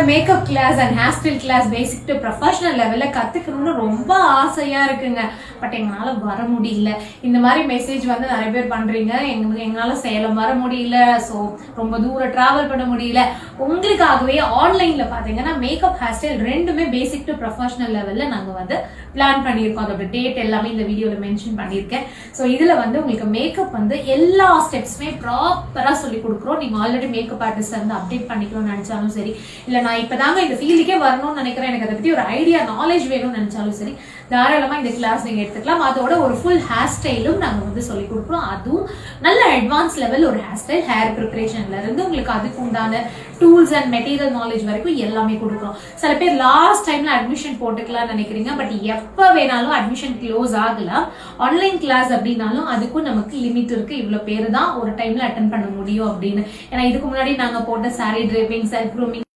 Makeup class and hair style class basic to professional லெவலில் கற்றுக்கணும்னு ரொம்ப ஆசையாக இருக்குங்க. பட் எங்களால் வர முடியல. இந்த மாதிரி மெசேஜ் வந்து நிறைய பேர் பண்ணுறீங்க. எங்களால் சேலம் வர முடியல, ஸோ ரொம்ப தூரம் ட்ராவல் பண்ண முடியல. உங்களுக்காகவே ஆன்லைனில் பார்த்தீங்கன்னா மேக்கப் ஹேர் ஸ்டைல் ரெண்டுமே பேசிக் டு ப்ரொஃபஷனல் லெவலில் நாங்கள் வந்து பிளான் பண்ணியிருக்கோம். அதோட டேட் எல்லாமே இந்த வீடியோவில் மென்ஷன் பண்ணியிருக்கேன். ஸோ இதில் வந்து உங்களுக்கு மேக்கப் வந்து எல்லா ஸ்டெப்ஸுமே ப்ராப்பராக சொல்லி கொடுக்குறோம். நீங்கள் ஆல்ரெடி மேக்கப் ஆர்டிஸ்ட் வந்து அப்டேட் பண்ணிக்கணும்னு நினச்சாலும் சரி, இல்லை நான் இப்போதாங்க இந்த ஃபீல்டுக்கே வரணும்னு நினைக்கிறேன், எனக்கு அதை பற்றி ஒரு ஐடியா நாலேஜ் வேணும்னு நினச்சாலும் சரி, தாராளமாக இந்த கிளாஸ் நீங்கள் எடுத்துக்கலாம். அதோட ஒரு ஃபுல் ஹேர் ஸ்டைலும் நாங்கள் வந்து சொல்லி கொடுக்குறோம். அதுவும் நல்ல அட்வான்ஸ் லெவல் ஒரு ஹேர் ஸ்டைல், ஹேர் ப்ரிப்பரேஷன்ல இருந்து உங்களுக்கு அதுக்கு உண்டான டூல்ஸ் அண்ட் மெட்டீரியல் நாலேஜ் வரைக்கும் எல்லாமே கொடுக்குறோம். சில பேர் லாஸ்ட் டைம்ல அட்மிஷன் போட்டுக்கலாம்னு நினைக்கிறீங்க, பட் எப்போ வேணாலும் அட்மிஷன் க்ளோஸ் ஆகலாம். ஆன்லைன் கிளாஸ் அப்படின்னாலும் அதுக்கும் நமக்கு லிமிட் இருக்கு. இவ்வளோ பேர் தான் ஒரு டைம்ல அட்டன் பண்ண முடியும் அப்படின்னு. ஏன்னா இதுக்கு முன்னாடி நாங்கள் போட்ட சாரி ட்ரேப்பிங், செல்ஃப் க்ரூமிங்